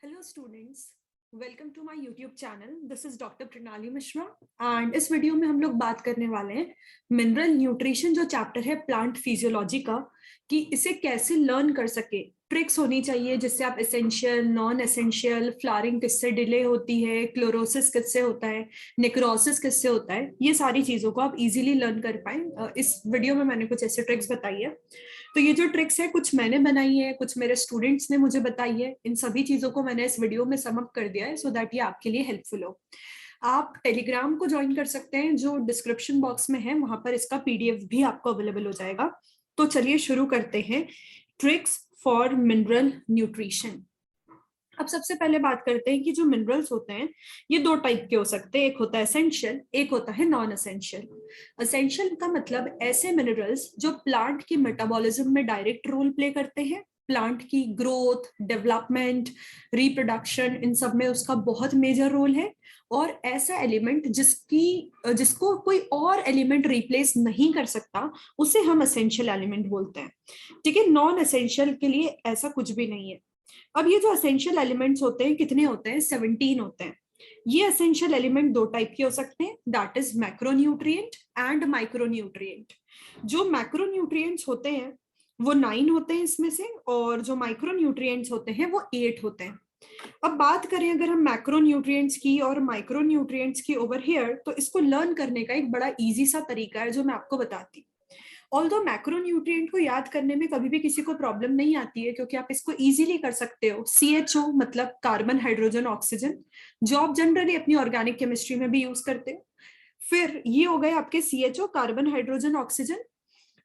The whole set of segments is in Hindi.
Hello students, welcome to my YouTube channel. This is doctor Pranali Mishra and इस वीडियो में हम लोग बात करने वाले हैं मिनरल न्यूट्रिशन जो चैप्टर है प्लांट फिजियोलॉजी का, कि इसे कैसे लर्न कर सके। ट्रिक्स होनी चाहिए जिससे आप एसेंशियल, नॉन एसेंशियल, फ्लावरिंग किससे डिले होती है, क्लोरोसिस किससे होता है, नेक्रोसिस किससे होता है, ये सारी चीजों को आप इजीली लर्न कर पाए। इस वीडियो में मैंने कुछ ऐसे ट्रिक्स बताई है। तो ये जो ट्रिक्स है कुछ मैंने बनाई है, कुछ मेरे स्टूडेंट्स ने मुझे बताई है। इन सभी चीजों को मैंने इस वीडियो में सम अप कर दिया है सो दैट ये आपके लिए हेल्पफुल हो। आप टेलीग्राम को ज्वाइन कर सकते हैं जो डिस्क्रिप्शन बॉक्स में है, वहां पर इसका पीडीएफ भी आपको अवेलेबल हो जाएगा। तो चलिए शुरू करते हैं। Tricks for mineral nutrition. अब सबसे पहले बात करते हैं कि जो मिनरल्स होते हैं ये दो टाइप के हो सकते हैं। एक होता है एसेंशियल, एक होता है नॉन एसेंशियल। एसेंशियल का मतलब ऐसे मिनरल्स जो प्लांट की मेटाबॉलिज्म में डायरेक्ट रोल प्ले करते हैं। प्लांट की ग्रोथ, डेवलपमेंट, रिप्रोडक्शन, इन सब में उसका बहुत मेजर रोल है। और ऐसा एलिमेंट जिसको कोई और एलिमेंट रिप्लेस नहीं कर सकता, उसे हम एसेंशियल एलिमेंट बोलते हैं। ठीक है, नॉन एसेंशियल के लिए ऐसा कुछ भी नहीं है। अब ये जो एसेंशियल एलिमेंट्स होते हैं कितने होते हैं? 17 होते हैं। ये एसेंशियल एलिमेंट दो टाइप के हो सकते हैं, that is macronutrient and micronutrient. जो मैक्रोन्यूट्रिएंट्स होते हैं वो 9 होते हैं इसमें से, और जो माइक्रोन्यूट्रिएंट्स होते हैं वो 8 होते हैं। अब बात करें अगर हम मैक्रोन्यूट्रिएंट्स की और माइक्रोन्यूट्रिएंट्स की ओवर हियर, तो इसको लर्न करने का एक बड़ा इजी सा तरीका है जो मैं आपको बताती हूँ। ऑल्दो मैक्रोन्यूट्रिएंट को याद करने में कभी भी किसी को प्रॉब्लम नहीं आती है, क्योंकि आप इसको इजीली कर सकते हो। CHO मतलब कार्बन हाइड्रोजन ऑक्सीजन, जो आप जनरली अपनी ऑर्गेनिक केमिस्ट्री में भी यूज करते हो। फिर ये हो गए आपके CHO कार्बन हाइड्रोजन ऑक्सीजन।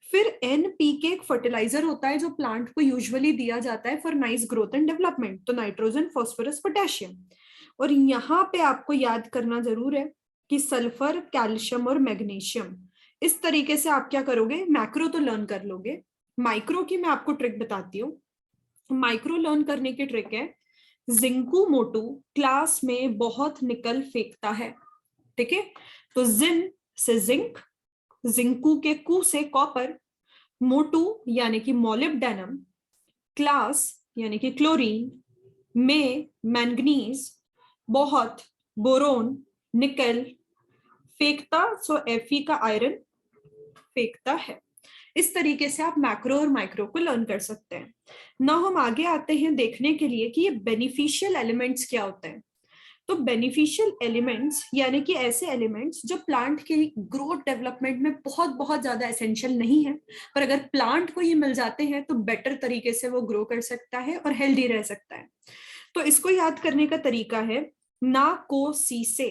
फिर NPK एक फर्टिलाइजर होता है जो प्लांट को यूजुअली दिया जाता है for nice growth and development, तो नाइट्रोजन, फास्फोरस, पोटेशियम। और यहाँ पे आपको याद करना जरूर है कि सल्फर, कैल्शियम और मैग्नीशियम। इस तरीके से आप क्या करोगे, मैक्रो तो लर्न कर लोगे। माइक्रो की मैं आपको ट्रिक बताती हूँ। माइक्रो लर्न करने की ट्रिक है, जिंकू मोटू क्लास में बहुत निकल फेंकता है। ठीक है, तो जिन से जिंक, जिंकू के कू से कॉपर, मोटू यानी कि मोलिब्डेनम, क्लास यानी कि क्लोरीन, में मैंगनीज, बहुत, बोरोन, निकल, फेंकता सो Fe का आयरन फेंकता है। इस तरीके से आप मैक्रो और माइक्रो को लर्न कर सकते हैं। ना हम आगे आते हैं देखने के लिए कि ये बेनिफिशियल एलिमेंट्स क्या होते हैं। तो बेनिफिशियल एलिमेंट्स यानी कि ऐसे एलिमेंट्स जो प्लांट के ग्रोथ डेवलपमेंट में बहुत बहुत ज्यादा एसेंशियल नहीं है, पर अगर प्लांट को ये मिल जाते हैं तो बेटर तरीके से वो ग्रो कर सकता है और हेल्दी रह सकता है। तो इसको याद करने का तरीका है ना को सी से,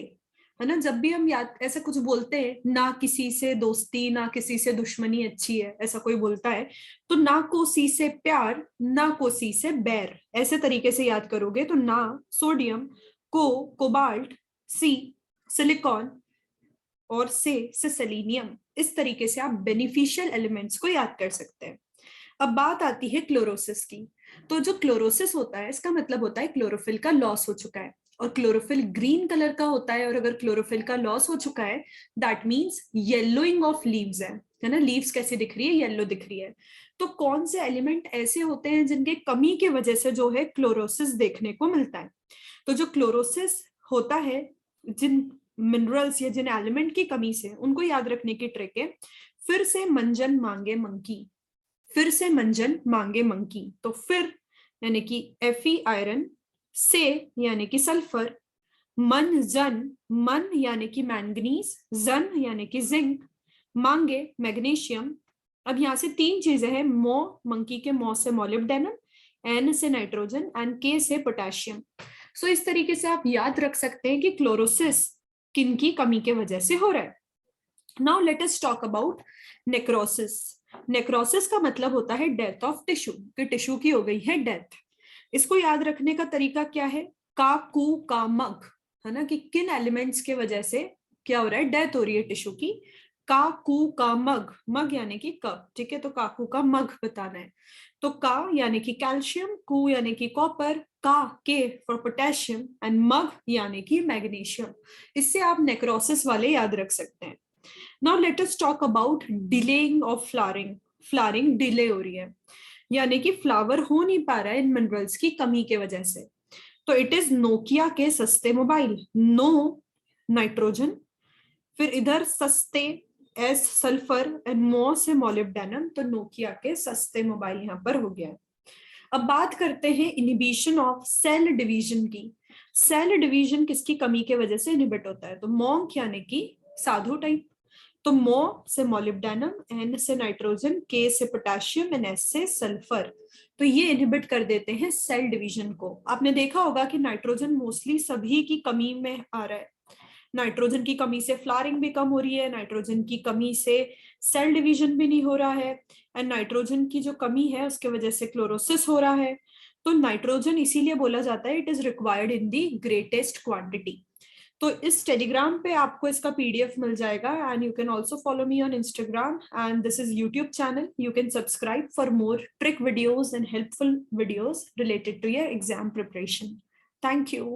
है ना। जब भी हम याद ऐसा कुछ बोलते हैं, ना किसी से दोस्ती, ना किसी से दुश्मनी अच्छी है, ऐसा कोई बोलता है, तो ना को सी से प्यार, ना को सी से बैर, ऐसे तरीके से याद करोगे। तो ना सोडियम, को कोबाल्ट, सी सिलिकॉन, और से सेलेनियम। इस तरीके से आप बेनिफिशियल एलिमेंट्स को याद कर सकते हैं। अब बात आती है क्लोरोसिस की। तो जो क्लोरोसिस होता है इसका मतलब होता है क्लोरोफिल का लॉस हो चुका है, और क्लोरोफिल ग्रीन कलर का होता है। और अगर क्लोरोफिल का लॉस हो चुका है that means yellowing of leaves है ना। लीव्स कैसी दिख रही है? येलो दिख रही है। तो कौन से एलिमेंट ऐसे होते हैं जिनके कमी की वजह से जो है क्लोरोसिस देखने को मिलता है? तो जो क्लोरोसिस होता है, जिन मिनरल्स या जिन एलिमेंट की कमी से, उनको याद रखने की ट्रिक है, फिर से मंजन मांगे मंकी, फिर से मंजन मांगे मंकी। तो फिर यानी कि Fe आयरन, से यानी कि सल्फर, मन जन, मन यानी कि मैंगनीज, जन यानी कि जिंक, मांगे मैग्नीशियम। अब यहां से तीन चीजें हैं, मो मंकी के मो से मोलिब्डेनम, एन से नाइट्रोजन एंड के से पोटेशियम। सो इस तरीके से आप याद रख सकते हैं कि क्लोरोसिस किन की कमी के वजह से हो रहा है। Now let us talk about necrosis. Necrosis का मतलब होता है डेथ ऑफ टिश्यू, कि टिश्यू की हो गई है डेथ। इसको याद रखने का तरीका क्या है? का कू का मग, है ना, कि किन एलिमेंट्स के वजह से क्या हो रहा है, डेथ हो रही है टिश्यू की। का कू का मग, मग यानी कि कप, ठीक है, तो काकू का मग बताना है। तो का यानी कि कैल्शियम, कू यानी कि कॉपर, का के फॉर पोटेशियम, एंड मग यानी कि मैग्नीशियम। इससे आप नेक्रोसिस वाले याद रख सकते हैं। Now let us talk about delaying of flowering. Flowering delay हो रही है, यानी कि फ्लावर हो नहीं पा रहा है इन मिनरल्स की कमी के वजह से। तो इट इज नोकिया के सस्ते मोबाइल, नो नाइट्रोजन, फिर इधर सस्ते एस सल्फर एंड मो से मोलिब्डेनम, तो नोकिया के सस्ते मोबाइल यहाँ पर हो गया। अब बात करते हैं इनिबिशन ऑफ सेल डिवीजन की। सेल डिवीजन किसकी कमी के वजह से इनिबिट होता है? तो मोंक यानी कि साधु टाइप, तो मो से मोलिब्डेनम, एन से नाइट्रोजन, के से पोटेशियम एंड एस से सल्फर, तो ये इनहिबिट कर देते हैं सेल डिवीजन को। आपने देखा होगा कि नाइट्रोजन मोस्टली सभी की कमी में आ रहा है। नाइट्रोजन की कमी से फ्लावरिंग भी कम हो रही है, नाइट्रोजन की कमी से सेल डिवीजन भी नहीं हो रहा है, एंड नाइट्रोजन की जो कमी है उसके वजह से क्लोरोसिस हो रहा है। तो नाइट्रोजन इसीलिए बोला जाता है it is required in the greatest quantity. तो इस टेलीग्राम पे आपको इसका पीडीएफ मिल जाएगा, and you can also follow me on Instagram, and this is YouTube channel. You can subscribe for more trick videos and helpful videos related to your exam preparation. Thank you.